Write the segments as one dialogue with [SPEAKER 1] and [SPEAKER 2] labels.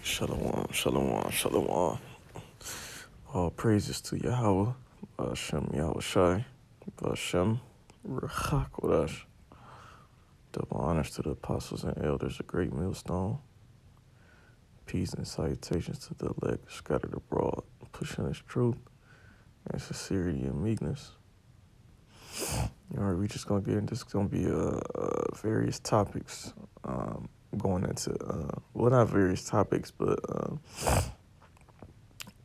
[SPEAKER 1] Shalom, shalom, shalom. All praises to Yahweh, Hashem Yahweh Shai, Hashem Rechakodash. Double honors to the apostles and elders, a great millstone. Peace and salutations to the elect scattered abroad, pushing His truth and sincerity and meekness. All right, we just gonna get into this. Gonna be various topics going into well, not various topics, but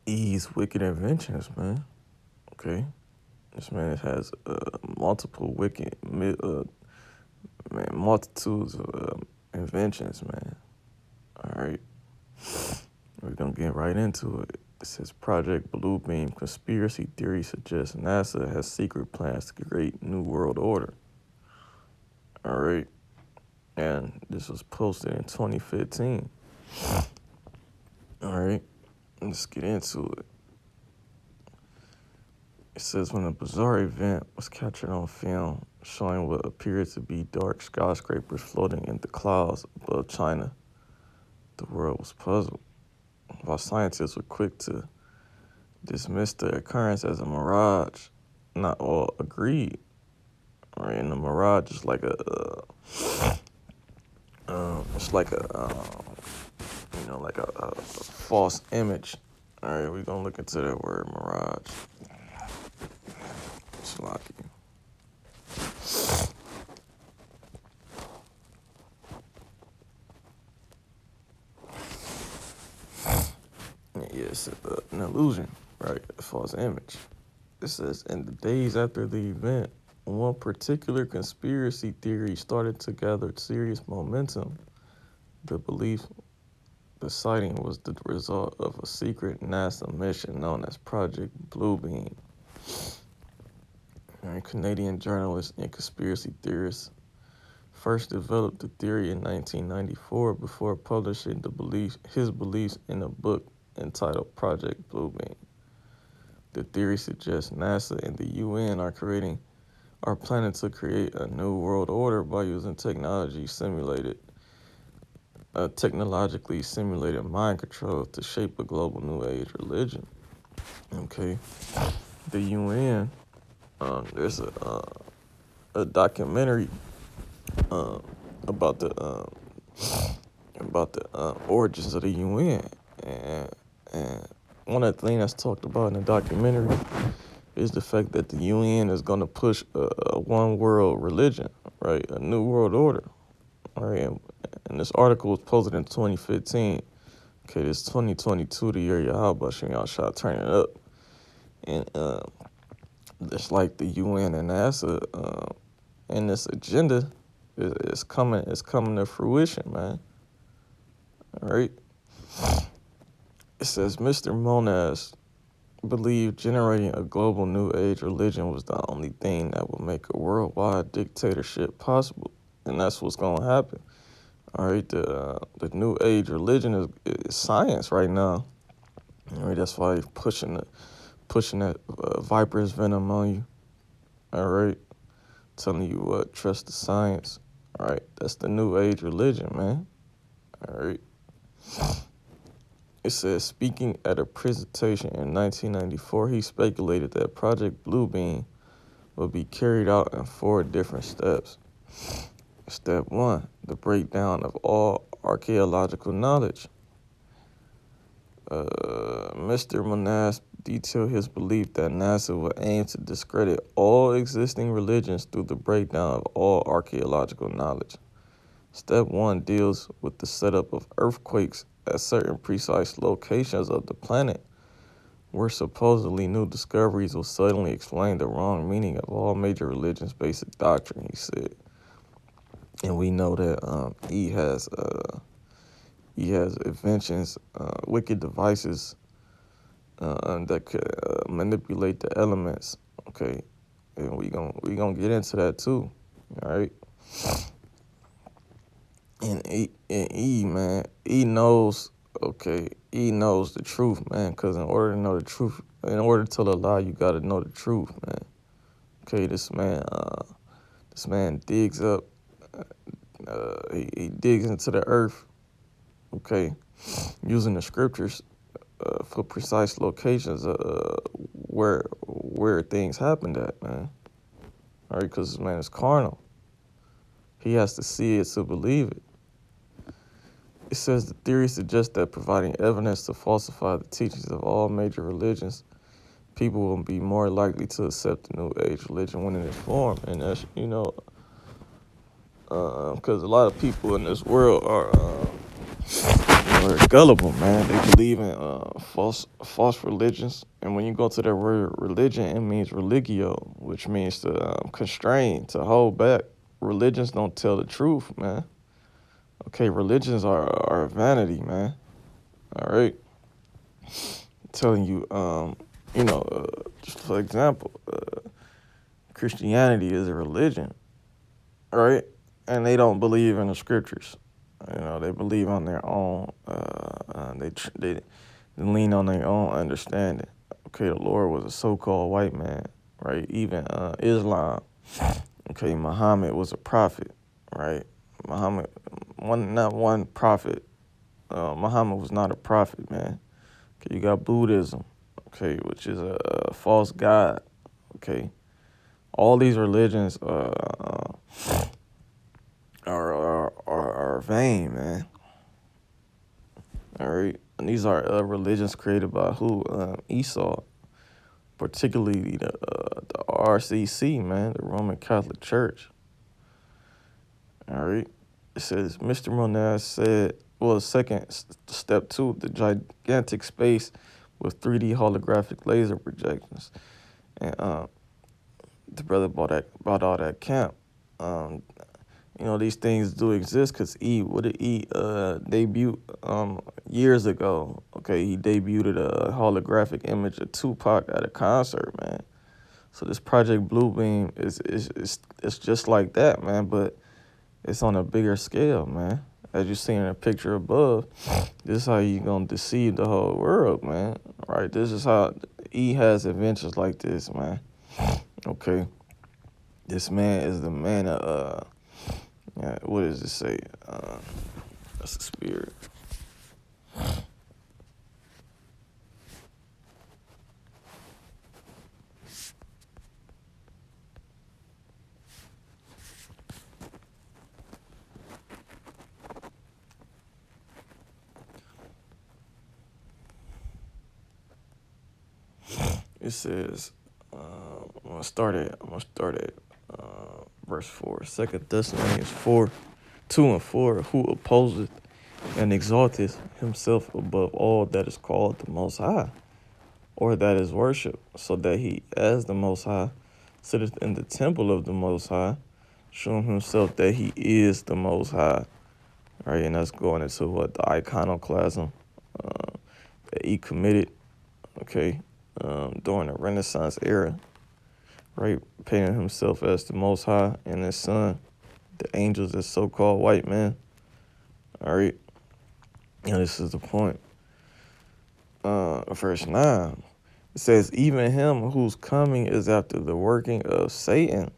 [SPEAKER 1] E's wicked inventions, man. Okay, this man has multiple wicked, multitudes of inventions, man. All right, we're gonna get right into it. It says Project Bluebeam conspiracy theory suggests NASA has secret plans to create new world order. All right, and this was posted in 2015. All right, let's get into it. It says when a bizarre event was captured on film showing what appeared to be dark skyscrapers floating in the clouds above China, the world was puzzled. While scientists were quick to dismiss the occurrence as a mirage, not all agreed. Right, and the mirage is like like a false image. All right, we're gonna look into that word mirage. Slocky. Yeah, it's an illusion, right? A false image. It says, in the days after the event, one particular conspiracy theory started to gather serious momentum. The belief the sighting was the result of a secret NASA mission known as Project Bluebeam. Canadian journalist and conspiracy theorist first developed the theory in 1994 before publishing his beliefs in a book entitled Project Bluebeam. The theory suggests NASA and the UN are planning to create a new world order by using technologically simulated mind control to shape a global new age religion. Okay, the UN. There's a documentary about the origins of the UN, and one of the things that's talked about in the documentary is the fact that the UN is going to push a one world religion, right? A new world order, all right? And this article was posted in 2015. Okay, this 2022, the year Yahweh Shem Shah turning up, and it's like the UN and NASA and this agenda is coming to fruition, man. All right. It says Mr. Monas believed generating a global new age religion was the only thing that would make a worldwide dictatorship possible, and that's what's gonna happen. All right, the new age religion is science right now. All right, that's why he's pushing that viper's venom on you. All right, telling you what, trust the science. All right, that's the new age religion, man. All right. It says, speaking at a presentation in 1994, he speculated that Project Bluebeam would be carried out in 4 different steps. Step 1, the breakdown of all archaeological knowledge. Mr. Monas detailed his belief that NASA would aim to discredit all existing religions through the breakdown of all archaeological knowledge. Step 1 deals with the setup of earthquakes at certain precise locations of the planet, where supposedly new discoveries will suddenly explain the wrong meaning of all major religions' basic doctrine, he said. And we know that he has inventions, wicked devices that could manipulate the elements. Okay, and we gonna get into that too. All right. And E, man, he knows the truth, man, because in order to know the truth, in order to tell a lie, you got to know the truth, man. Okay, this man digs up, he digs into the earth, okay, using the scriptures for precise locations where things happened at, man. All right, because this man is carnal. He has to see it to believe it. It says the theory suggests that providing evidence to falsify the teachings of all major religions, people will be more likely to accept the New Age religion when it is formed. And that's, because a lot of people in this world are gullible, man. They believe in false religions. And when you go to that word religion, it means religio, which means to constrain, to hold back. Religions don't tell the truth, man. Okay, religions are vanity, man. All right, I'm telling you, just for example, Christianity is a religion, right? And they don't believe in the scriptures. They believe on their own. They lean on their own understanding. Okay, the Lord was a so-called white man, right? Even Islam. Okay, Muhammad was a prophet, right? Muhammad, not one prophet. Muhammad was not a prophet, man. Okay, you got Buddhism, okay, which is a false god. Okay, all these religions are vain, man. All right, and these are religions created by who? Esau, particularly the RCC, man, the Roman Catholic Church. All right. It says, Mr. Monaz said, step 2, the gigantic space with 3D holographic laser projections. And the brother bought all that camp. These things do exist because what did E debut years ago? Okay, he debuted a holographic image of Tupac at a concert, man. So this Project Bluebeam is just like that, man, but it's on a bigger scale, man. As you see in the picture above, this is how you gonna deceive the whole world, man. Right? This is how E has adventures like this, man. Okay. This man is the man of what does it say? That's the spirit. It says, I'm gonna start at verse 4. 2 Thessalonians 4:2-4. Who opposeth and exalteth himself above all that is called the Most High, or that is worship, so that he, as the Most High, sitteth in the temple of the Most High, showing himself that he is the Most High. Right, and that's going into what the iconoclasm that he committed. Okay. During the Renaissance era, right, painting himself as the Most High and his son, the angels as so-called white men. All right, this is the point. Verse 9, it says, even him whose coming is after the working of Satan,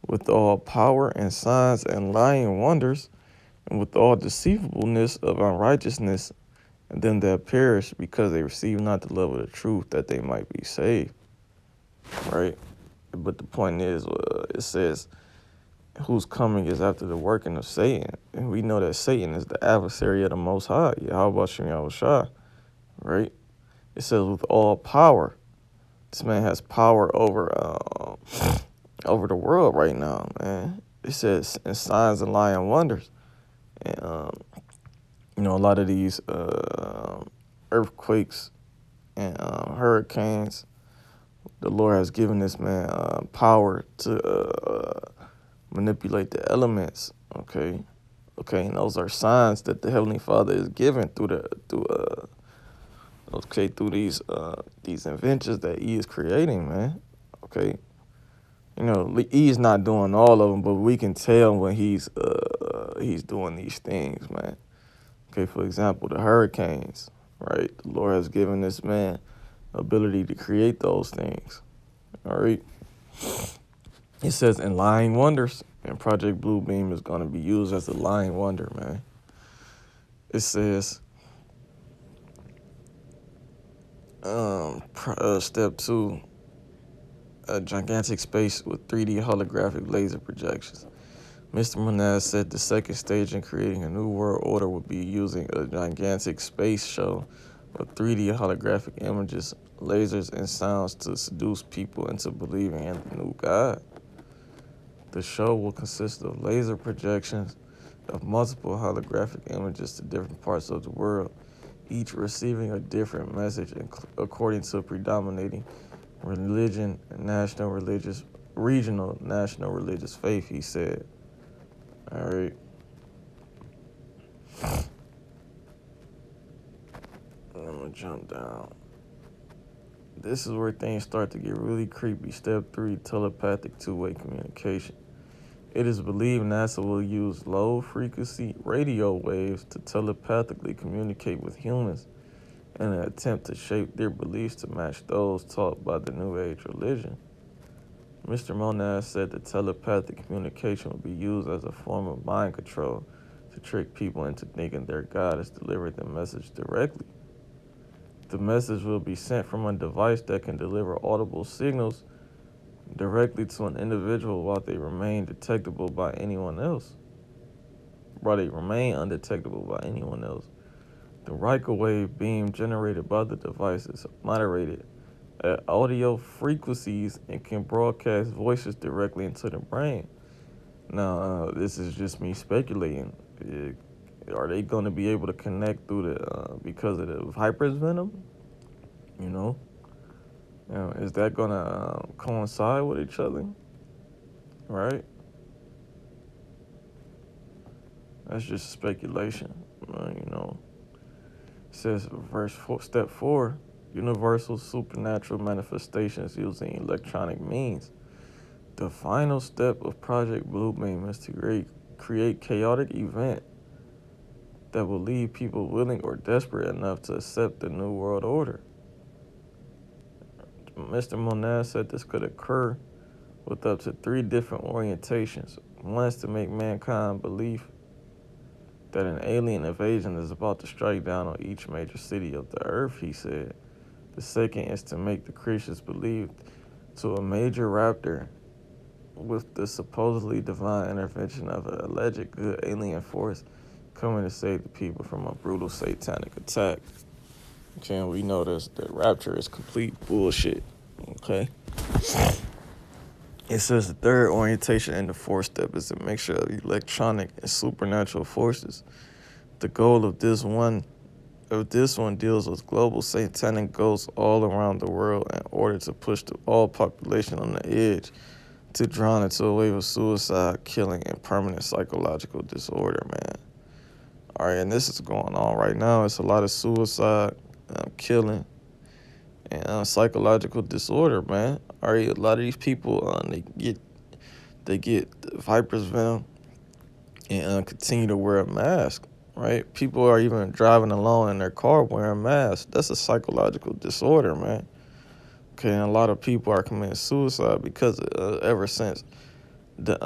[SPEAKER 1] with all power and signs and lying wonders, and with all deceivableness of unrighteousness, and them that perish because they receive not the love of the truth, that they might be saved. Right? But the point is, it says, whose coming is after the working of Satan. And we know that Satan is the adversary of the Most High, Yahweh Shem Yahushua. Right? It says, with all power. This man has power over the world right now, man. It says, and signs and lying wonders. And, a lot of these earthquakes and hurricanes, the Lord has given this man power to manipulate the elements. Okay, and those are signs that the Heavenly Father is giving through these inventions that He is creating, man. Okay, He's not doing all of them, but we can tell when He's doing these things, man. Okay, for example, the hurricanes, right? The Lord has given this man ability to create those things, all right? It says, in lying wonders, and Project Bluebeam is going to be used as a lying wonder, man. It says, Step two, a gigantic space with 3D holographic laser projections. Mr. Monaz said the second stage in creating a new world order would be using a gigantic space show with 3D holographic images, lasers, and sounds to seduce people into believing in the new God. The show will consist of laser projections of multiple holographic images to different parts of the world, each receiving a different message according to predominating religion, regional national religious faith, he said. All right. I'm gonna jump down. This is where things start to get really creepy. Step 3, telepathic two-way communication. It is believed NASA will use low-frequency radio waves to telepathically communicate with humans in an attempt to shape their beliefs to match those taught by the New Age religion. Mr. Monaz said that telepathic communication will be used as a form of mind control to trick people into thinking their God has delivered the message directly. The message will be sent from a device that can deliver audible signals directly to an individual while they remain undetectable by anyone else. The microwave beam generated by the device is moderated at audio frequencies and can broadcast voices directly into the brain. Now, this is just me speculating. Are they going to be able to connect through because of the Viper's venom? You know, is that going to coincide with each other? Right? That's just speculation. It says step 4, universal supernatural manifestations using electronic means. The final step of Project Bluebeam is to create chaotic event that will leave people willing or desperate enough to accept the New World Order. Mr. Monaz said this could occur with up to 3 different orientations. One is to make mankind believe that an alien invasion is about to strike down on each major city of the earth, he said. The second is to make the Christians believe to a major raptor with the supposedly divine intervention of an alleged good alien force coming to save the people from a brutal satanic attack. Okay, we know this, the rapture is complete bullshit. Okay. It says the third orientation in the fourth step is a mixture of electronic and supernatural forces. The goal of this one deals with global satanic ghosts all around the world in order to push all population on the edge to drown into a wave of suicide, killing, and permanent psychological disorder, man. All right, and this is going on right now. It's a lot of suicide, killing, and psychological disorder, man. All right, a lot of these people, they get Viper's venom and continue to wear a mask, right? People are even driving along in their car wearing masks. That's a psychological disorder, man. Okay, and a lot of people are committing suicide because ever since the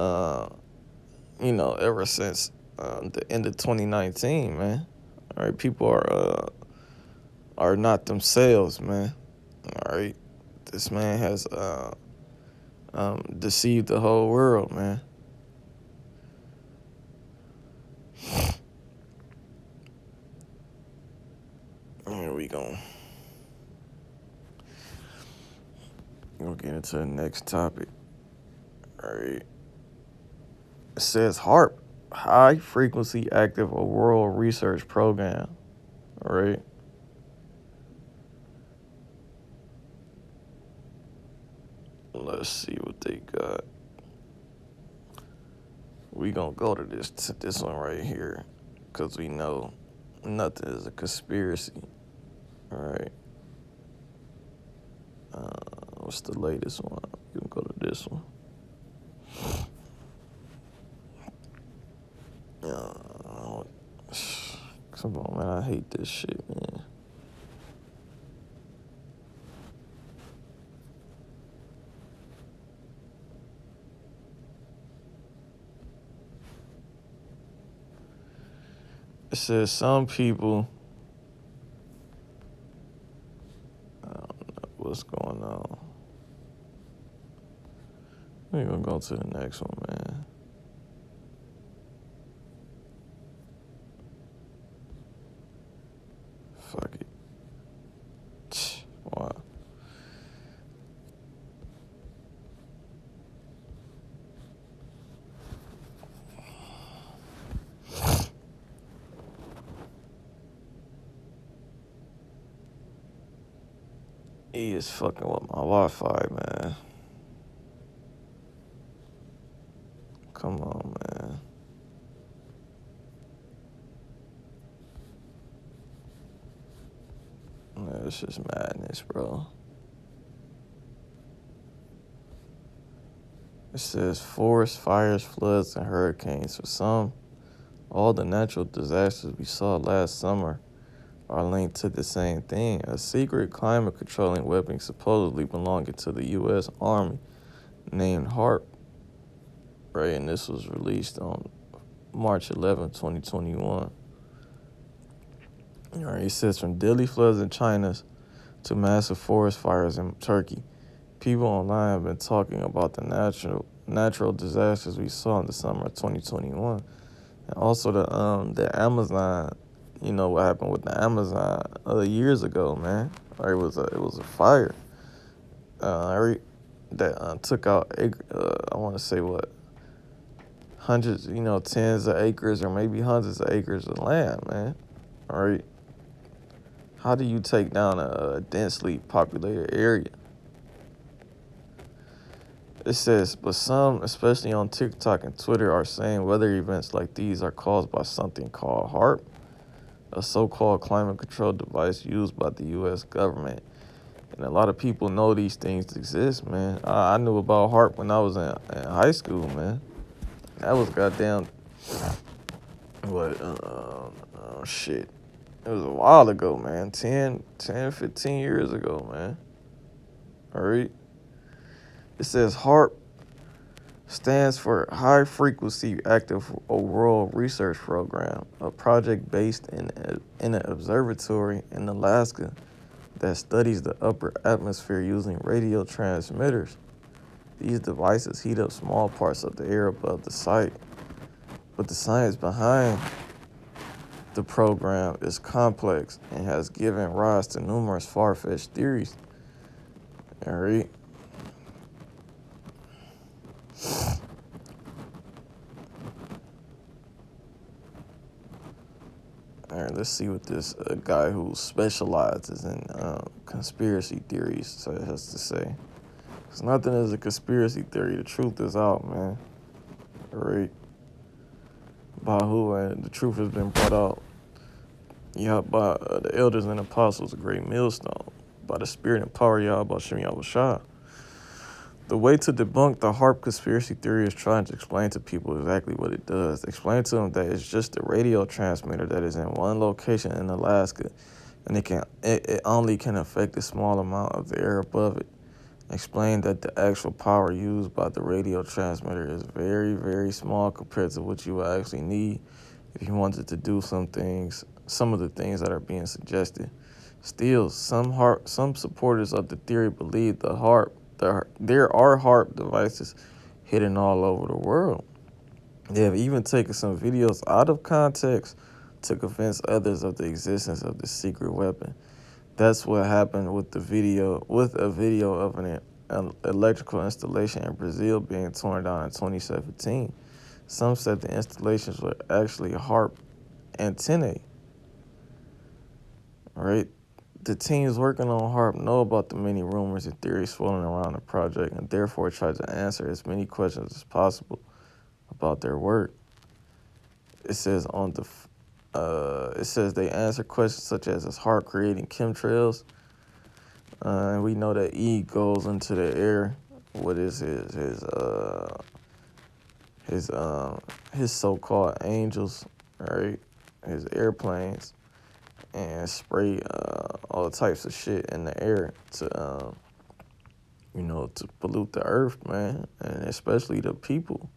[SPEAKER 1] end of 2019, man. All right, people are not themselves, man. All right, this man has deceived the whole world, man. Here we go. We'll get into the next topic. All right. It says HAARP, High Frequency Active Auroral Research Program. All right. Let's see what they got. We gonna go to this one right here, because we know nothing is a conspiracy. All right. What's the latest one? You can go to this one. Come on, man. I hate this shit, man. It says some people what's going on. We're gonna go to the next one, man. Fuck it. Wow. He is fucking with my Wi-Fi, man. Come on, man. Man, it's just madness, bro. It says forest fires, floods, and hurricanes. For some, all the natural disasters we saw last summer are linked to the same thing. A secret climate controlling weapon supposedly belonging to the U.S. Army named HARP, right? And this was released on March 11, 2021. All right, it says from deadly floods in China to massive forest fires in Turkey, people online have been talking about the natural disasters we saw in the summer of 2021, and also the Amazon. You know what happened with the Amazon years ago, man. Or it was a fire that took out I want to say what hundreds, tens of acres or maybe hundreds of acres of land, man. All right. How do you take down a densely populated area? It says, but some, especially on TikTok and Twitter, are saying weather events like these are caused by something called HARP, a so-called climate control device used by the U.S. government. And a lot of people know these things exist, man. I knew about HARP when I was in high school, man. That was goddamn, what, shit. It was a while ago, man. 15 years ago, man. All right. It says HARP stands for High Frequency Active Auroral Research Program, a project based in an observatory in Alaska that studies the upper atmosphere using radio transmitters. These devices heat up small parts of the air above the site, but the science behind the program is complex and has given rise to numerous far-fetched theories. All right. All right, let's see what this guy who specializes in conspiracy theories has to say. Because nothing is a conspiracy theory. The truth is out, man. All right. By who? And the truth has been brought out. Yeah, by the elders and apostles, a great millstone. By the spirit and power, Yahweh Shem Yahweh Shah. The way to debunk the HARP conspiracy theory is trying to explain to people exactly what it does. Explain to them that it's just a radio transmitter that is in one location in Alaska, and it only can affect a small amount of the air above it. Explain that the actual power used by the radio transmitter is very, very small compared to what you would actually need if you wanted to do some of the things that are being suggested. Still, some supporters of the theory believe there are HARP devices hidden all over the world. They have even taken some videos out of context to convince others of the existence of the secret weapon. That's what happened with a video of an electrical installation in Brazil being torn down in 2017. Some said the installations were actually HARP antennae. Right? The teams working on HARP know about the many rumors and theories floating around the project and therefore try to answer as many questions as possible about their work. It says they answer questions such as is HARP creating chemtrails? And we know that E goes into the air. What is his so-called angels, right? His airplanes. And spray all types of shit in the air to pollute the earth, man, and especially the people,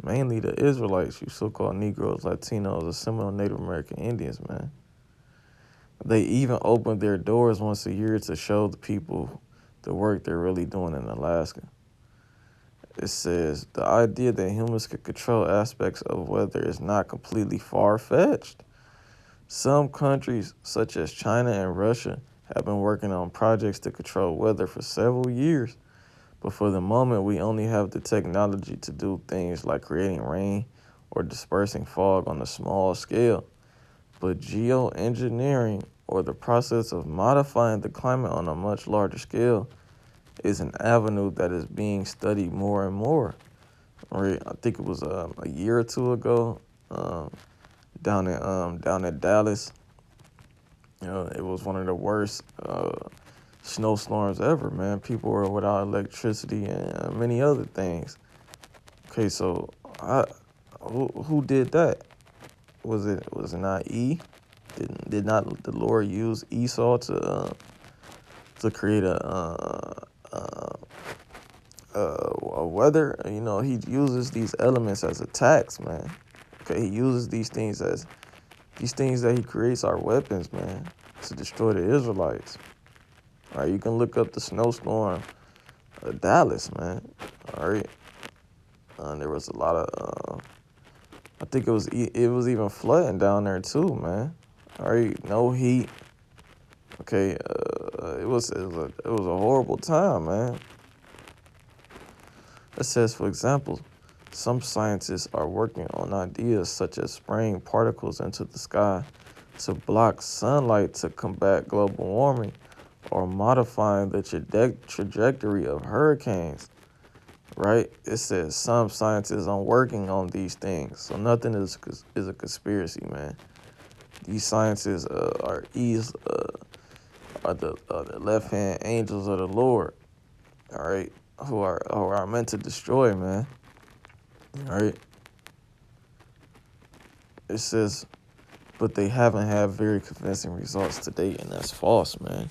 [SPEAKER 1] mainly the Israelites, you so-called Negroes, Latinos, or Seminole Native American Indians, man. They even open their doors once a year to show the people the work they're really doing in Alaska. It says the idea that humans could control aspects of weather is not completely far-fetched. Some countries, such as China and Russia, have been working on projects to control weather for several years. But for the moment, we only have the technology to do things like creating rain or dispersing fog on a small scale. But geoengineering, or the process of modifying the climate on a much larger scale, is an avenue that is being studied more and more. Right? I think it was a year or two ago, down in Dallas. It was one of the worst snowstorms ever, man. People were without electricity and many other things. Okay, so who did that? Was it not E? Did not the Lord use Esau to create a weather? He uses these elements as attacks, man. Okay, he uses these things that he creates are weapons, man, to destroy the Israelites. All right, you can look up the snowstorm of Dallas, man. All right, there was a lot of, I think it was even flooding down there too, man. All right, no heat. Okay, it was a horrible time, man. It says, for example, some scientists are working on ideas such as spraying particles into the sky to block sunlight to combat global warming, or modifying the trajectory of hurricanes, right? It says some scientists are working on these things. So nothing is a conspiracy, man. These scientists are the left-hand angels of the Lord, all right, who are meant to destroy, man, all right? It says, but they haven't had very convincing results to date, and that's false, man.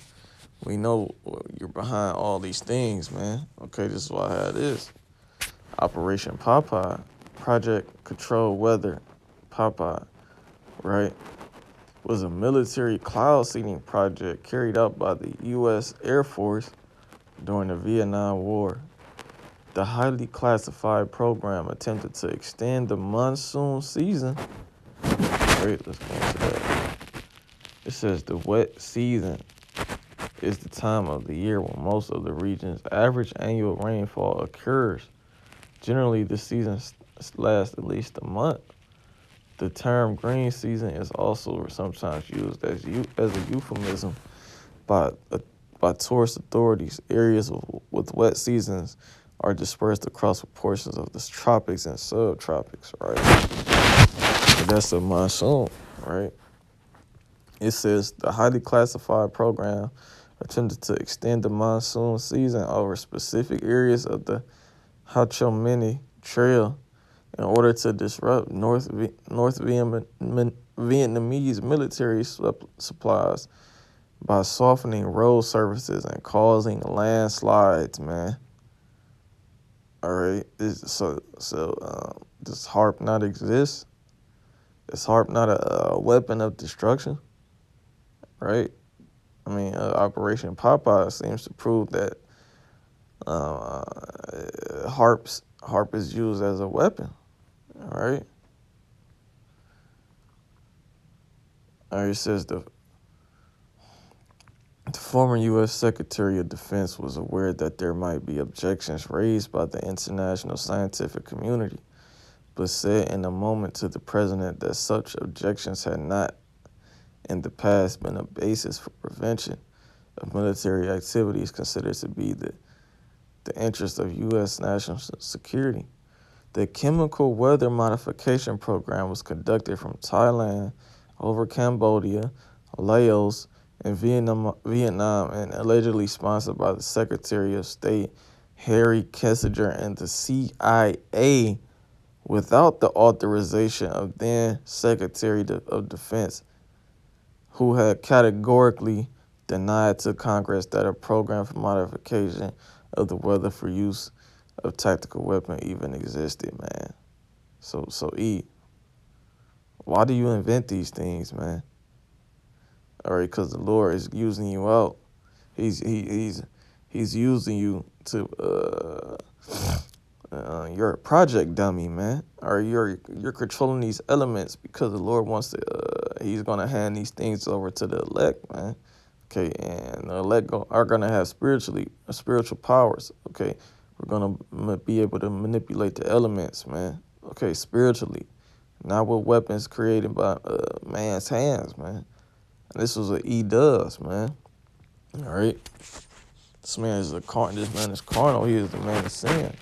[SPEAKER 1] We know you're behind all these things, man. Okay, this is why I had this. Operation Popeye, Project Control Weather, Popeye, right, was a military cloud seeding project carried out by the U.S. Air Force during the Vietnam War. The highly classified program attempted to extend the monsoon season. Wait, let's go into that. It says the wet season is the time of the year when most of the region's average annual rainfall occurs. Generally, the season lasts at least a month. The term green season is also sometimes used as a euphemism by tourist authorities. Areas with wet seasons are dispersed across portions of the tropics and subtropics, right? So that's a monsoon, right? It says the highly classified program attempted to extend the monsoon season over specific areas of the Ho Chi Minh Trail in order to disrupt North Vietnamese military supplies by softening road surfaces and causing landslides, man. All right, does HAARP not exist? Is HAARP not a weapon of destruction? Right? I mean, Operation Popeye seems to prove that HAARP is used as a weapon. All right. It says the former U.S. Secretary of Defense was aware that there might be objections raised by the international scientific community, but said in a moment to the president that such objections had not in the past been a basis for prevention of military activities considered to be the interest of U.S. national security. The chemical weather modification program was conducted from Thailand over Cambodia, Laos, and Vietnam, and allegedly sponsored by the Secretary of State Harry Kissinger and the CIA without the authorization of then Secretary of Defense, who had categorically denied to Congress that a program for modification of the weather for use of tactical weapon even existed, man. So E, why do you invent these things, man? All right, because the Lord is using you out. He's He's using you to you're a project dummy, man. Or you're controlling these elements because the Lord wants to. He's gonna hand these things over to the elect, man. Okay, and the elect are gonna have spiritual powers. Okay, we're gonna be able to manipulate the elements, man. Okay, spiritually, not with weapons created by man's hands, man. And this was what he does, man. All right, this man is This man is carnal. He is the man of sin.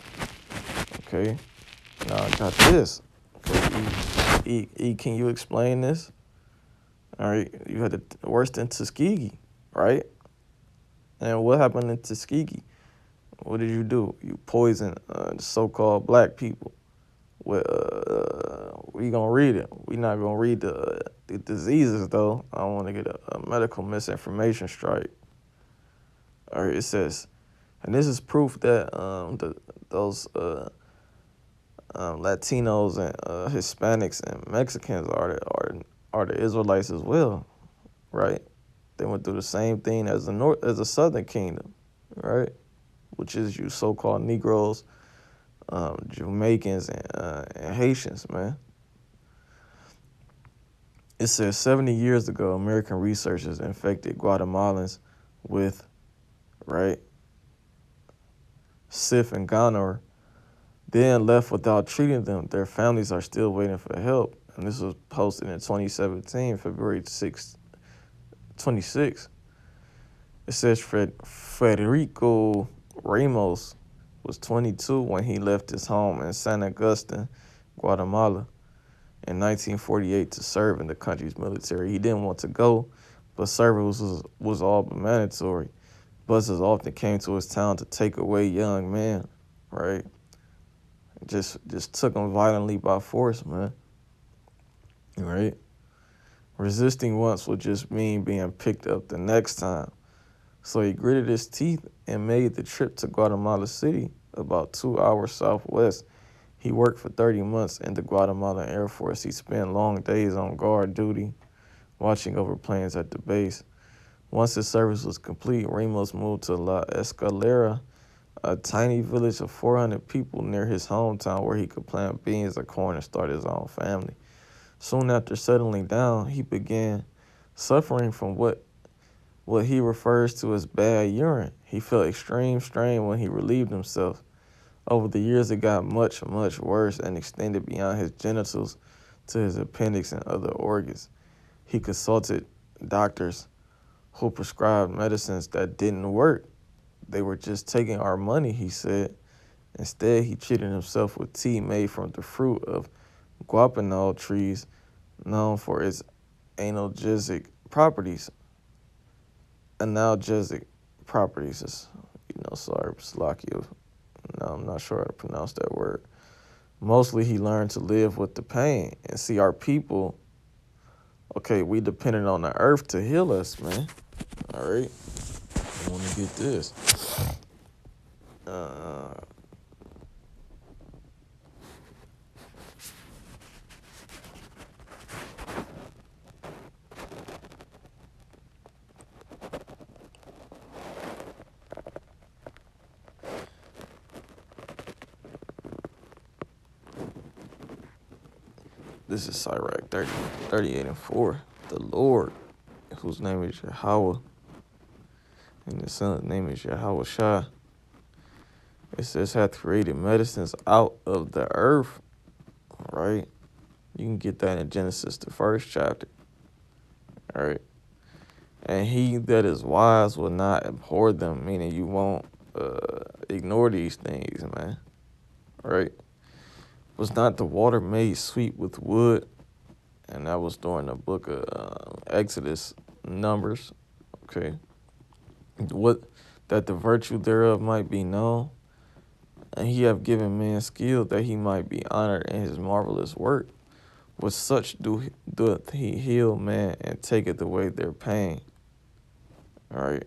[SPEAKER 1] Okay. Now I got this. Okay, can you explain this? All right, you had it worse than Tuskegee, right? And what happened in Tuskegee? What did you do? You poisoned the so-called black people. Well, we gonna read it. We not gonna read the diseases though. I don't want to get a medical misinformation strike. All right, it says, and this is proof that those Latinos and Hispanics and Mexicans are the Israelites as well, right? They went through the same thing as the Southern Kingdom, right? Which is you so-called Negroes, Jamaicans, and Haitians, man. It says 70 years ago, American researchers infected Guatemalans with, right, Sif and gonorrhea, then left without treating them. Their families are still waiting for help. And this was posted in 2017, February 26. It says Federico Ramos was 22 when he left his home in San Agustin, Guatemala, in 1948 to serve in the country's military. He didn't want to go, but service was all but mandatory. Buses often came to his town to take away young men, right? Just took them violently by force, man. Right? Resisting once would just mean being picked up the next time. So he gritted his teeth and made the trip to Guatemala City, about 2 hours southwest. He worked for 30 months in the Guatemalan Air Force. He spent long days on guard duty, watching over planes at the base. Once his service was complete, Ramos moved to La Escalera, a tiny village of 400 people near his hometown where he could plant beans or corn and start his own family. Soon after settling down, he began suffering from what he refers to as bad urine. He felt extreme strain when he relieved himself. Over the years, it got much, much worse and extended beyond his genitals to his appendix and other organs. He consulted doctors who prescribed medicines that didn't work. They were just taking our money, he said. Instead, he treated himself with tea made from the fruit of guapanol trees, known for its analgesic properties. Analgesic properties is, sorry, Slovakia. No, I'm not sure how to pronounce that word. Mostly he learned to live with the pain. And see, our people, okay, we depended on the earth to heal us, man. All right? I want to get this. This is Sirach 38:4. The Lord, whose name is Yahweh, and the Son's name is Yahweh Shah. It says, hath created medicines out of the earth. All right? You can get that in Genesis, the first chapter. All right? And he that is wise will not abhor them, meaning you won't ignore these things, man. All right? Was not the water made sweet with wood? And that was during the book of Exodus, Numbers. Okay. What that the virtue thereof might be known. And he have given man skill that he might be honored in his marvelous work. With such doth he heal man and taketh away their pain. All right.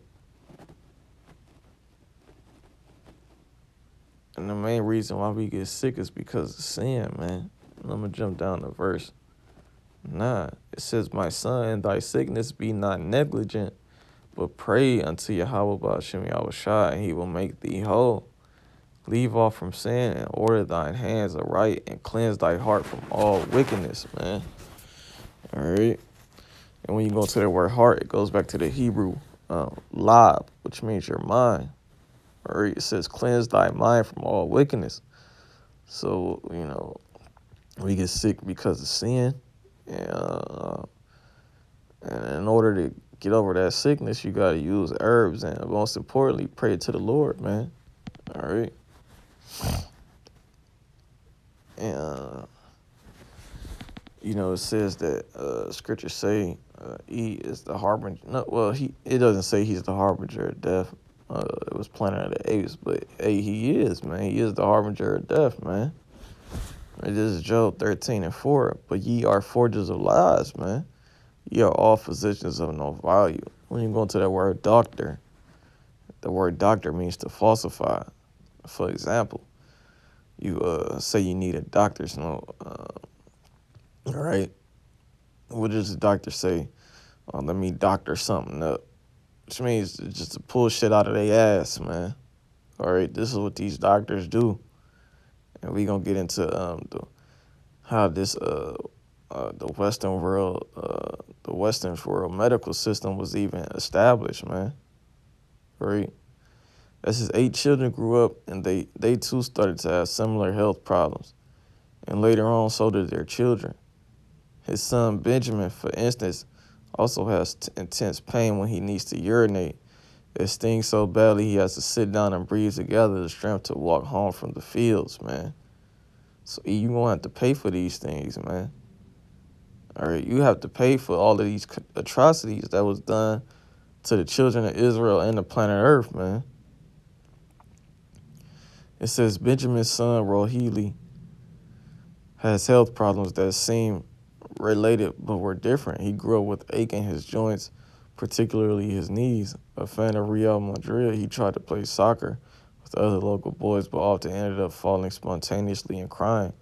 [SPEAKER 1] And the main reason why we get sick is because of sin, man. And I'm going to jump down to verse 9. It says, my son, in thy sickness be not negligent, But pray unto Yahweh Ba'ashem Yahushua, and he will make thee whole. Leave off from sin and order thine hands aright and cleanse thy heart from all wickedness, man. All right. And when you go to the word heart, it goes back to the Hebrew lab, which means your mind. All right. It says cleanse thy mind from all wickedness. So, we get sick because of sin. And in order to get over that sickness, you got to use herbs and most importantly, pray to the Lord, man. All right. And, it says that scriptures say he is the harbinger. No, well, it doesn't say he's the harbinger of death. It was Planet of the Apes, but hey, he is, man. He is the harbinger of death, man. This is Job 13:4. But ye are forgers of lies, man. Ye are all physicians of no value. When you go into that word doctor, the word doctor means to falsify. For example, you say you need a doctor's note. All right. What does the doctor say? Let me doctor something up. Which means just to pull shit out of their ass, man. All right. This is what these doctors do. And we going to get into how this, the Western world medical system was even established, man. Right. As his 8 children grew up and they too started to have similar health problems. And later on, so did their children. His son Benjamin, for instance, also has intense pain when he needs to urinate. It stings so badly he has to sit down and breathe to gather the strength to walk home from the fields, man. So you going to have to pay for these things, man. All right, you have to pay for all of these atrocities that was done to the children of Israel and the planet Earth, man. It says Benjamin's son, Rohili, has health problems that seem related but were different. He grew up with ache in his joints, particularly his knees. A fan of Real Madrid, he tried to play soccer with other local boys but often ended up falling spontaneously and crying.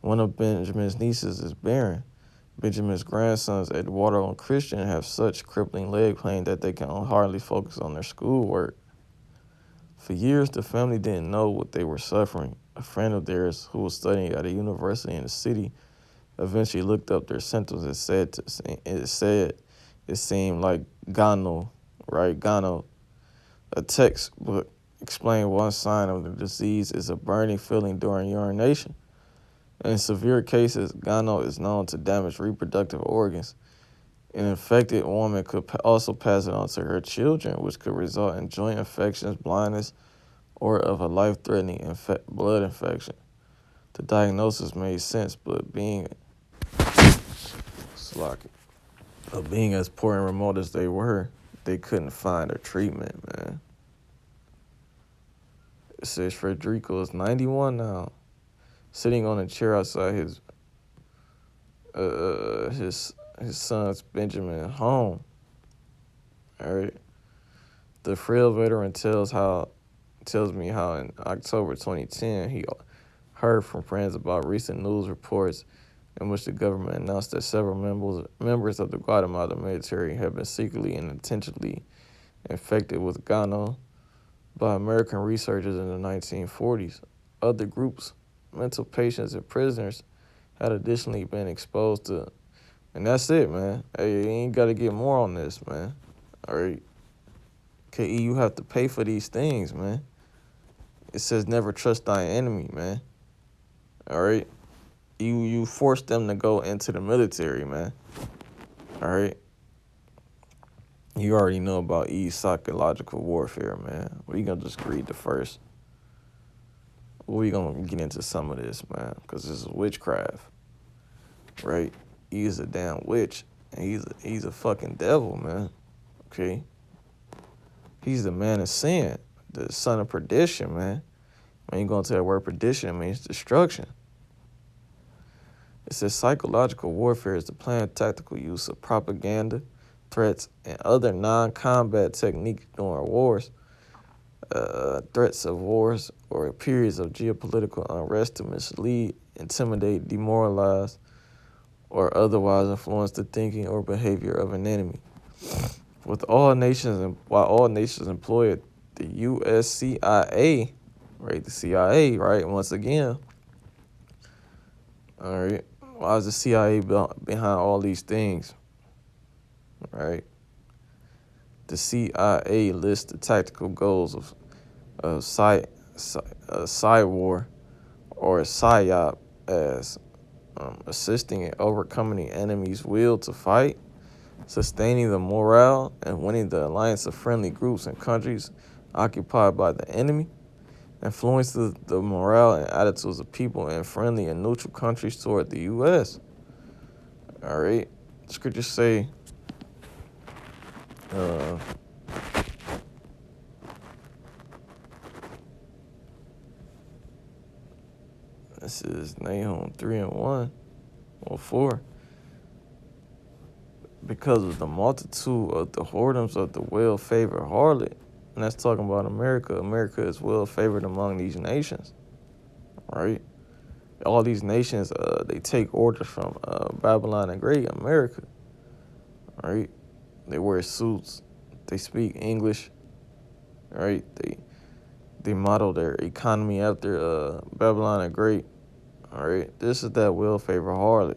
[SPEAKER 1] One of Benjamin's nieces is barren. Benjamin's grandsons, Eduardo and Christian, have such crippling leg pain that they can hardly focus on their schoolwork. For years, the family didn't know what they were suffering. A friend of theirs who was studying at a university in the city eventually looked up their symptoms and it seemed like Gano, right? Gano. A textbook explained one sign of the disease is a burning feeling during urination. In severe cases, Gano is known to damage reproductive organs. An infected woman could also pass it on to her children, which could result in joint infections, blindness, or of a life-threatening blood infection. The diagnosis made sense, but being as poor and remote as they were, they couldn't find a treatment, man. It says Federico is 91 now, sitting on a chair outside his son's Benjamin home. All right. The frail veteran tells me how in October 2010 he heard from friends about recent news reports in which the government announced that several members of the Guatemala military have been secretly and intentionally infected with Gano by American researchers in the 1940s. Other groups, mental patients, and prisoners had additionally been exposed to, and that's it, man. Hey, you ain't got to get more on this, man. All right. KE, you have to pay for these things, man. It says never trust thy enemy, man. All right. You force them to go into the military, man. All right. You already know about psychological warfare, man. We gonna just read the first. We gonna get into some of this, man, because this is witchcraft, right? He's a damn witch, and he's a fucking devil, man. Okay. He's the man of sin, the son of perdition, man. When you go into that word perdition, it means destruction. It says psychological warfare is the planned tactical use of propaganda, threats, and other non-combat techniques during wars, threats of wars, or periods of geopolitical unrest to mislead, intimidate, demoralize, or otherwise influence the thinking or behavior of an enemy. While all nations employ the USCIA, right? The CIA, right? Once again, all right. Why is the CIA behind all these things, right? The CIA lists the tactical goals of war or PSYOP as assisting in overcoming the enemy's will to fight, sustaining the morale and winning the alliance of friendly groups and countries occupied by the enemy, influencing the morale and attitudes of people in friendly and neutral countries toward the U.S. All right, scriptures say, this is Nahum 3:1 or 4. Because of the multitude of the whoredoms of the well-favored harlot, and that's talking about America. America is well-favored among these nations, right? All these nations, they take orders from Babylon the Great, America, right? They wear suits, they speak English, right? They model their economy after Babylon the Great, all right? This is that well-favored harlot,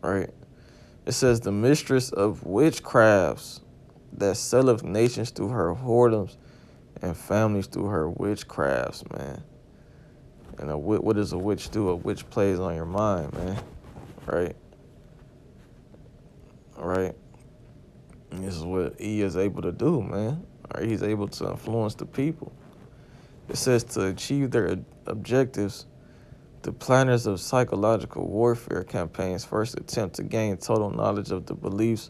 [SPEAKER 1] right? It says, the mistress of witchcrafts that selleth nations through her whoredoms and families through her witchcrafts, man. And what does a witch do? A witch plays on your mind, man. Right? Right? And this is what he is able to do, man. All right? He's able to influence the people. It says to achieve their objectives, the planners of psychological warfare campaigns first attempt to gain total knowledge of the beliefs,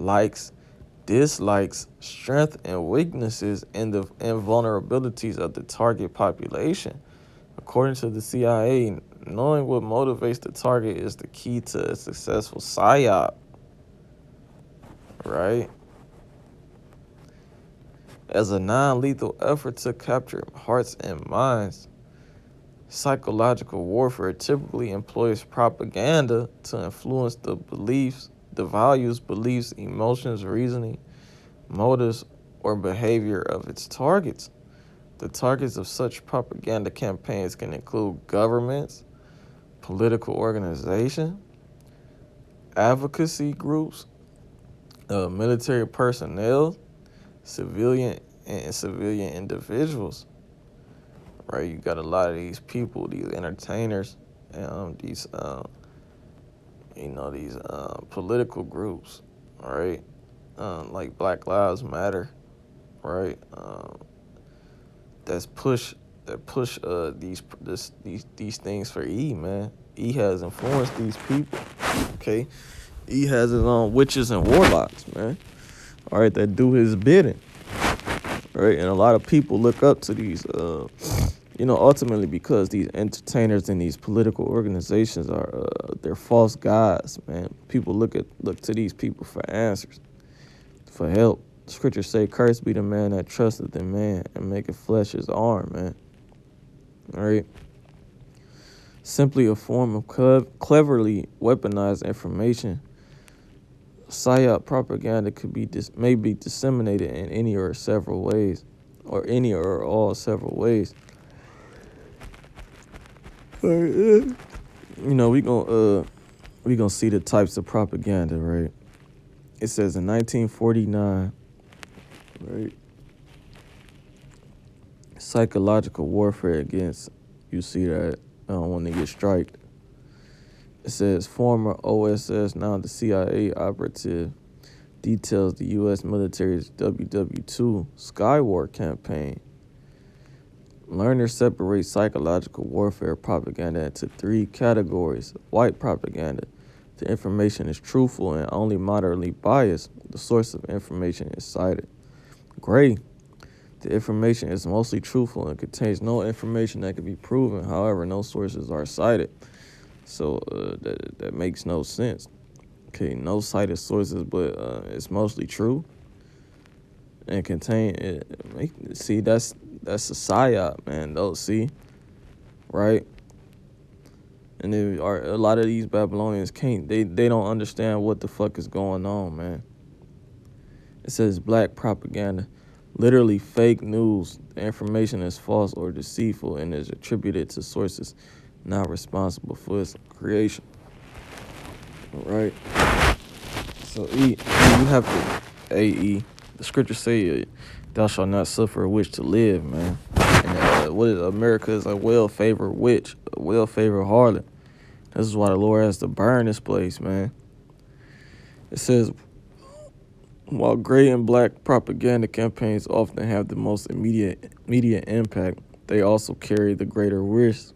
[SPEAKER 1] likes, dislikes, strength, and weaknesses and vulnerabilities of the target population. According to the CIA, knowing what motivates the target is the key to a successful PSYOP, right? As a non-lethal effort to capture hearts and minds, psychological warfare typically employs propaganda to influence the beliefs, the values, beliefs, emotions, reasoning, motives, or behavior of its targets. The targets of such propaganda campaigns can include governments, political organizations, advocacy groups, military personnel, civilian individuals. Right, you got a lot of these people, these entertainers, these these political groups, right? Like Black Lives Matter, right? That push these things for E, man. E has influenced these people. Okay, E has his own witches and warlocks, man. All right, that do his bidding. Right, and a lot of people look up to these, ultimately because these entertainers and these political organizations are they're false gods, man. People look to these people for answers, for help. Scriptures say, "Cursed be the man that trusteth in man and maketh flesh his arm," man. All right. Simply a form of cleverly weaponized information. PSYOP propaganda may be disseminated in any or several ways, or any or all several ways. We gonna see the types of propaganda, right? It says in 1949, right? Psychological warfare against, you see that when they get striked. It says former OSS, now the CIA operative, details the U.S. military's WW2 Skywar campaign. Learners separate psychological warfare propaganda into three categories. White propaganda. The information is truthful and only moderately biased. The source of information is cited. Gray. The information is mostly truthful and contains no information that can be proven. However, no sources are cited. So that makes no sense. Okay, no cited sources, but it's mostly true and see, that's a PSYOP, man. Those, see, right? And a lot of these Babylonians they don't understand what the fuck is going on, man. It says black propaganda, literally fake news. The information is false or deceitful and is attributed to sources not responsible for its creation. All right. So you have to AE. The scriptures say, "Thou shalt not suffer a witch to live," man. And what is America is a well-favored witch, a well-favored harlot. This is why the Lord has to burn this place, man. It says, while gray and black propaganda campaigns often have the most immediate impact, they also carry the greater risk.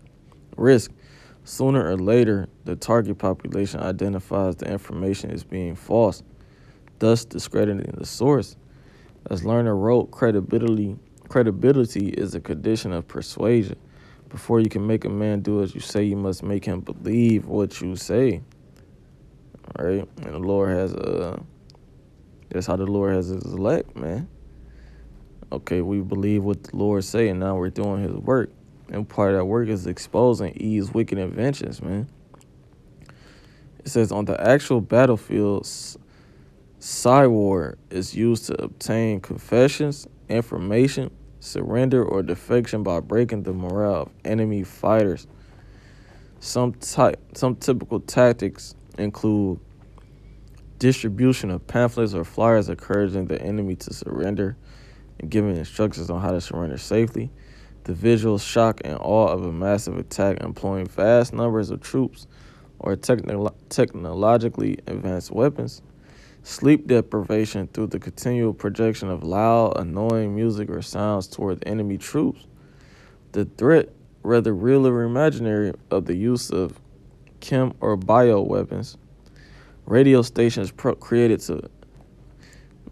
[SPEAKER 1] Sooner or later, the target population identifies the information as being false, thus discrediting the source. As Lerner wrote, credibility is a condition of persuasion. Before you can make a man do as you say, you must make him believe what you say. All right? And the Lord has that's how the Lord has his elect, man. Okay, we believe what the Lord say, and now we're doing his work. And part of that work is exposing Eve's wicked inventions, man. It says, on the actual battlefield, Psywar is used to obtain confessions, information, surrender, or defection by breaking the morale of enemy fighters. Some typical tactics include distribution of pamphlets or flyers encouraging the enemy to surrender and giving instructions on how to surrender safely. The visual shock and awe of a massive attack employing vast numbers of troops or technologically advanced weapons. Sleep deprivation through the continual projection of loud, annoying music or sounds toward enemy troops. The threat, whether real or imaginary, of the use of chem or bio weapons. Radio stations created to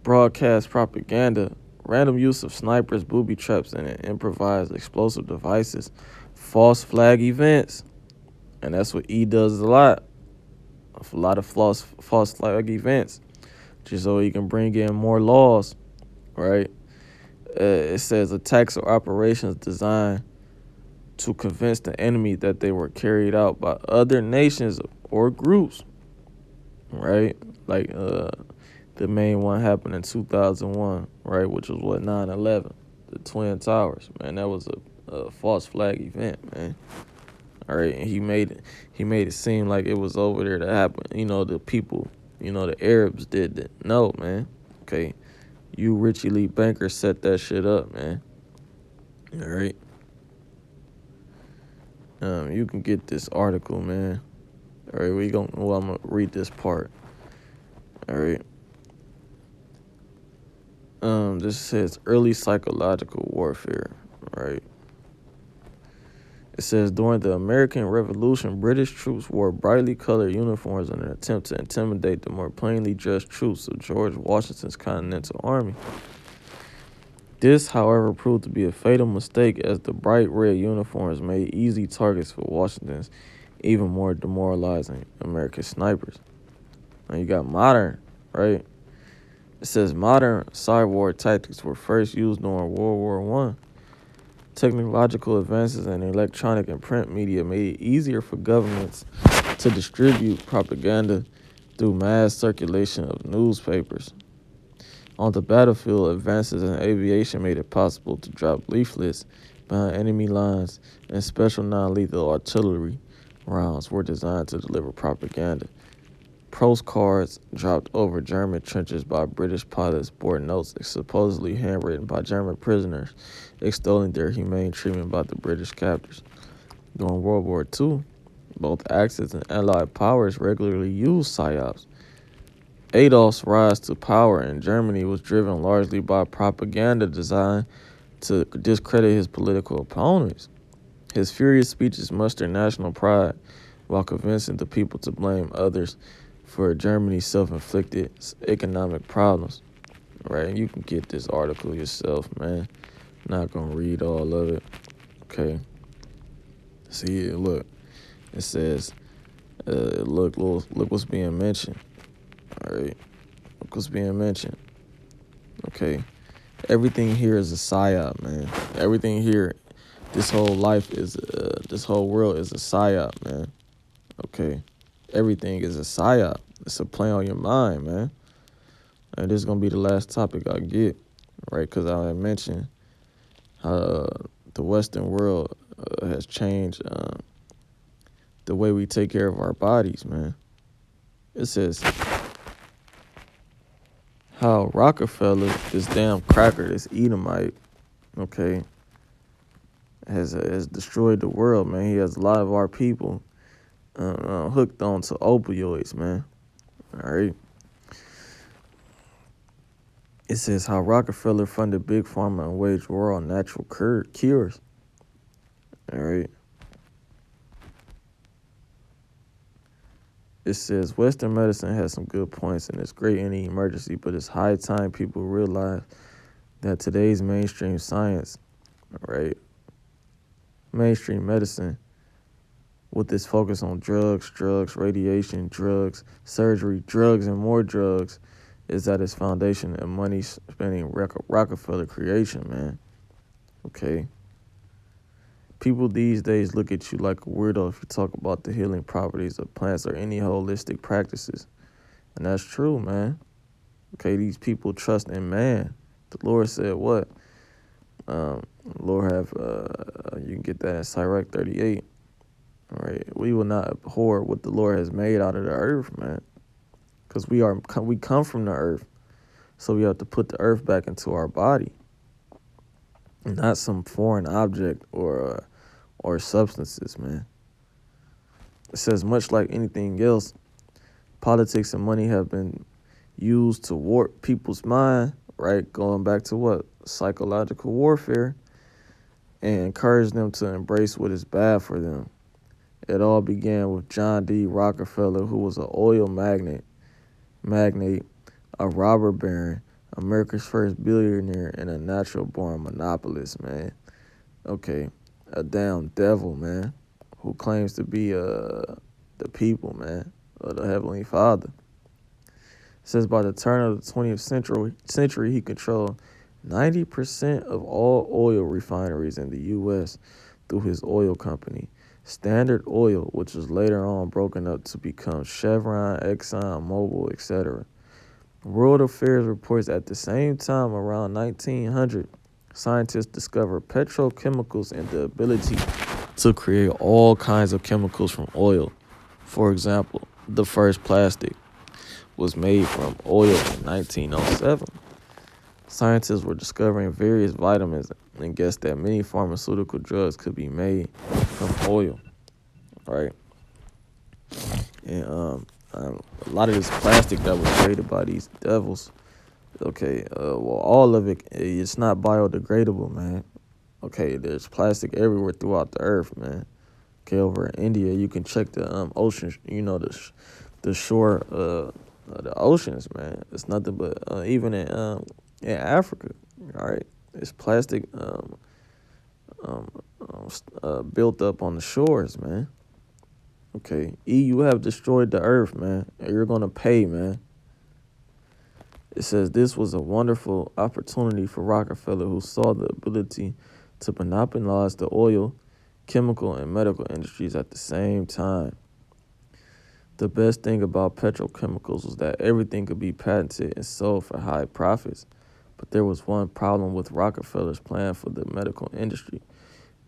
[SPEAKER 1] broadcast propaganda. Random use of snipers, booby traps, and improvised explosive devices. False flag events. And that's what E does a lot. A lot of false flag events. Just so he can bring in more laws, right? It says attacks or operations designed to convince the enemy that they were carried out by other nations or groups, right? Like the main one happened in 2001, right? Which was what, 9/11, the Twin Towers, man. That was a false flag event, man. All right, and he made it seem like it was over there to happen. You know, the people, the Arabs did that. No, man. Okay, you rich elite bankers set that shit up, man. All right. You can get this article, man. All right, I'm gonna read this part. All right. This says early psychological warfare, right? It says during the American Revolution, British troops wore brightly colored uniforms in an attempt to intimidate the more plainly dressed troops of George Washington's Continental Army. This, however, proved to be a fatal mistake as the bright red uniforms made easy targets for Washington's even more demoralizing American snipers. Now you got modern, right? It says modern cyber tactics were first used during World War I. Technological advances in electronic and print media made it easier for governments to distribute propaganda through mass circulation of newspapers. On the battlefield, advances in aviation made it possible to drop leaflets behind enemy lines, and special non-lethal artillery rounds were designed to deliver propaganda. Postcards dropped over German trenches by British pilots bore notes supposedly handwritten by German prisoners, extolling their humane treatment by the British captors. During World War II, both Axis and Allied powers regularly used PSYOPs. Adolf's rise to power in Germany was driven largely by propaganda designed to discredit his political opponents. His furious speeches mustered national pride while convincing the people to blame others for Germany's self-inflicted economic problems. Right? You can get this article yourself, man. Not gonna read all of it. Okay. See it, look. It says, look what's being mentioned. All right. Look what's being mentioned. Okay. Everything here is a psyop, man. Everything here, this whole life is, this whole world is a psyop, man. Okay. Everything is a psyop. It's a play on your mind, man. And this is gonna be the last topic I get, right? Because I mentioned how the Western world has changed the way we take care of our bodies, man. It says how Rockefeller, this damn cracker, this Edomite, okay, has destroyed the world, man. He has a lot of our people hooked on to opioids, man. All right. It says how Rockefeller funded Big Pharma and waged war on natural cures. All right. It says Western medicine has some good points and it's great in any emergency, but it's high time people realize that today's mainstream science, right, mainstream medicine, with this focus on drugs, radiation, drugs, surgery, drugs, and more drugs, is at its foundation and money spending Rockefeller creation, man. Okay. People these days look at you like a weirdo if you talk about the healing properties of plants or any holistic practices. And that's true, man. Okay, these people trust in man. The Lord said what? Lord have, you can get that in Sirach 38. All right, we will not abhor what the Lord has made out of the earth, man. Because we come from the earth. So we have to put the earth back into our body. Not some foreign object or substances, man. It says, much like anything else, politics and money have been used to warp people's mind, right? Going back to what? Psychological warfare, and encourage them to embrace what is bad for them. It all began with John D. Rockefeller, who was an oil magnate, a robber baron, America's first billionaire, and a natural-born monopolist, man. Okay, a damn devil, man, who claims to be the people, man, or the Heavenly Father. It says by the turn of the 20th century, he controlled 90% of all oil refineries in the U.S. through his oil company, Standard Oil, which was later on broken up to become Chevron, Exxon, Mobil, etc. World Affairs reports at the same time, around 1900, scientists discovered petrochemicals and the ability to create all kinds of chemicals from oil. For example, the first plastic was made from oil in 1907. Scientists were discovering various vitamins and guessed that many pharmaceutical drugs could be made from oil, right? And a lot of this plastic that was created by these devils, okay, well, all of it's not biodegradable, man. Okay, there's plastic everywhere throughout the earth, man. Okay, over in India, you can check the ocean, the shore, the oceans, man. It's nothing but even in Africa, all right, it's plastic built up on the shores, man. Okay, EU have destroyed the earth, man, and you're gonna pay, man. It says this was a wonderful opportunity for Rockefeller, who saw the ability to monopolize the oil, chemical, and medical industries at the same time. The best thing about petrochemicals was that everything could be patented and sold for high profits. But there was one problem with Rockefeller's plan for the medical industry.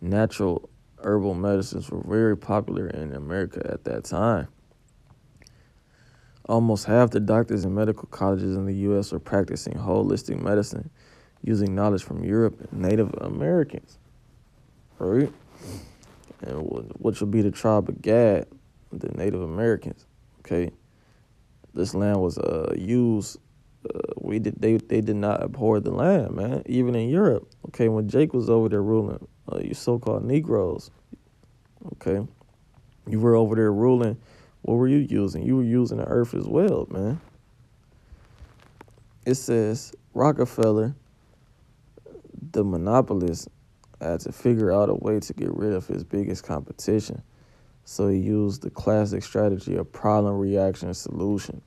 [SPEAKER 1] Natural herbal medicines were very popular in America at that time. Almost half the doctors in medical colleges in the U.S. were practicing holistic medicine using knowledge from Europe and Native Americans, right? And which would be the tribe of Gad, the Native Americans, okay? This land was used. They did not abhor the land, man. Even in Europe, okay, when Jake was over there ruling, you so-called Negroes, okay, you were over there ruling. What were you using? You were using the earth as well, man. It says Rockefeller, the monopolist, had to figure out a way to get rid of his biggest competition. So he used the classic strategy of problem, reaction, solution.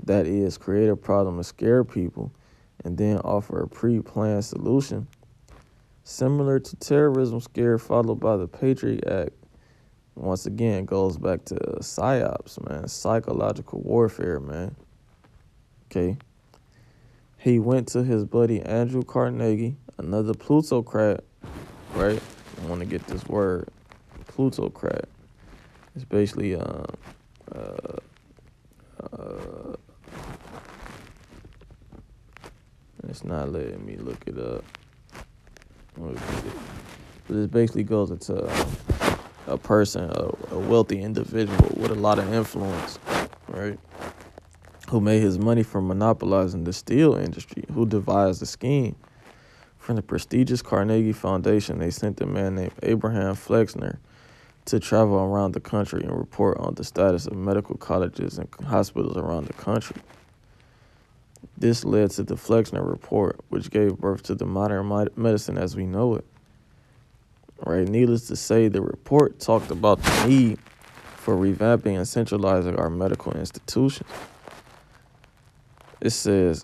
[SPEAKER 1] That is, create a problem to scare people and then offer a pre-planned solution. Similar to terrorism scare followed by the Patriot Act. Once again, goes back to PSYOPs, man. Psychological warfare, man. Okay. He went to his buddy Andrew Carnegie, another plutocrat, right? I want to get this word, plutocrat. It's basically uh, it's not letting me look it up. But it basically goes into a person, a wealthy individual with a lot of influence, right? Who made his money from monopolizing the steel industry, who devised the scheme. From the prestigious Carnegie Foundation, they sent a man named Abraham Flexner to travel around the country and report on the status of medical colleges and hospitals around the country. This led to the Flexner Report, which gave birth to the modern medicine as we know it. Right? Needless to say, the report talked about the need for revamping and centralizing our medical institutions. It says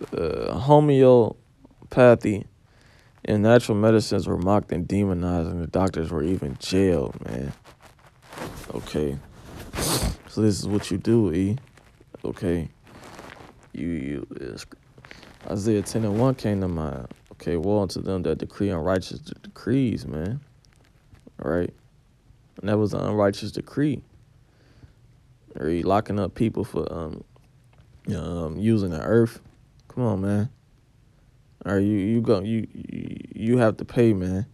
[SPEAKER 1] homeopathy and natural medicines were mocked and demonized, and the doctors were even jailed, man. Okay. So this is what you do, E. Okay. Isaiah 10:1 came to mind. Okay, woe unto them that decree unrighteous decrees, man. All right? And that was an unrighteous decree. Or you locking up people for using the earth. Come on, man. All right, you have to pay, man.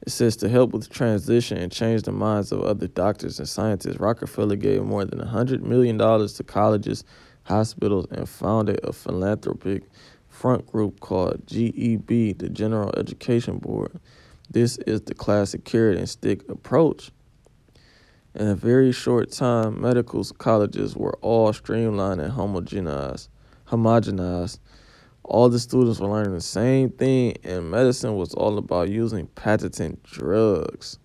[SPEAKER 1] It says to help with the transition and change the minds of other doctors and scientists, Rockefeller gave more than $100 million to colleges, hospitals, and founded a philanthropic front group called GEB, the General Education Board. This is the classic carrot and stick approach. In a very short time, medical colleges were all streamlined and homogenized. All the students were learning the same thing, and medicine was all about using patented drugs.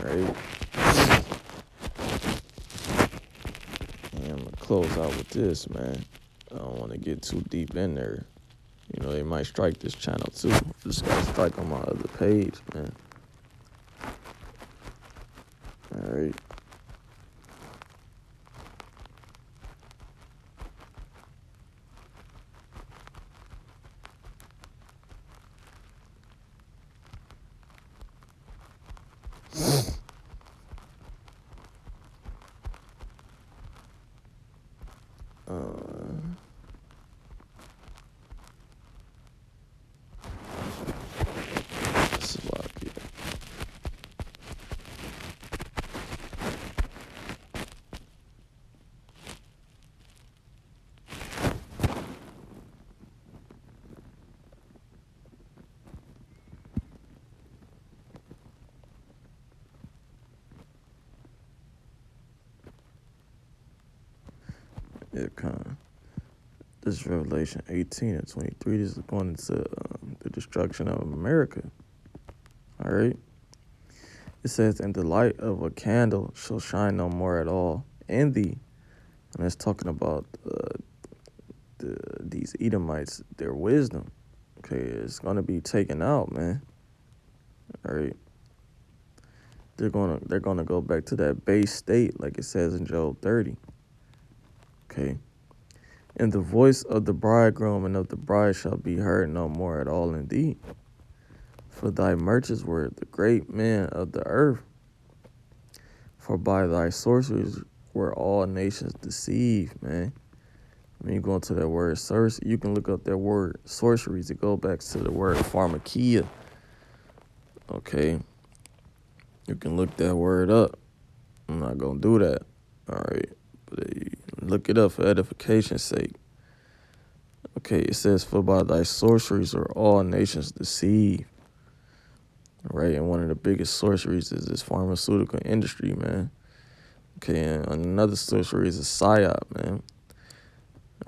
[SPEAKER 1] Right? And I'm going to close out with this, man. I don't want to get too deep in there. You know, they might strike this channel too. Just got to strike on my other page, man. All right. Slovakia. It kind of. This is Revelation 18 and 23. This is going into the destruction of America. All right. It says, and the light of a candle shall shine no more at all in thee. And it's talking about these Edomites, their wisdom. Okay, it's going to be taken out, man. All right. They're gonna go back to that base state, like it says in Job 30. Okay. And the voice of the bridegroom and of the bride shall be heard no more at all indeed. For thy merchants were the great men of the earth. For by thy sorceries were all nations deceived, man. When you go into that word sorcery, you can look up that word sorceries. It goes back to the word pharmakia. Okay. You can look that word up. I'm not going to do that. All right. But look it up for edification's sake. Okay, it says, for by thy sorceries are all nations deceived. Right, and one of the biggest sorceries is this pharmaceutical industry, man. Okay, and another sorcery is a psyop, man.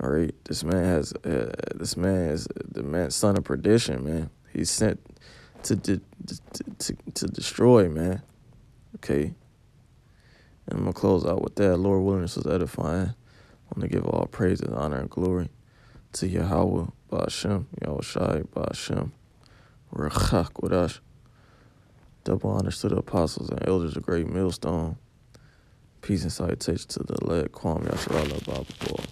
[SPEAKER 1] All right, this man is the son of perdition, man. He's sent to destroy, man. Okay, and I'm gonna close out with that. Lord willing, this was edifying. I want to give all praise and honor and glory to Yahweh, Ba'ashem, Yahushai, Ba'ashem, Rachak Wadash. Double honors to the apostles and elders of Great Millstone. Peace and salutation to the elect, Kwam Yasharallah Baba.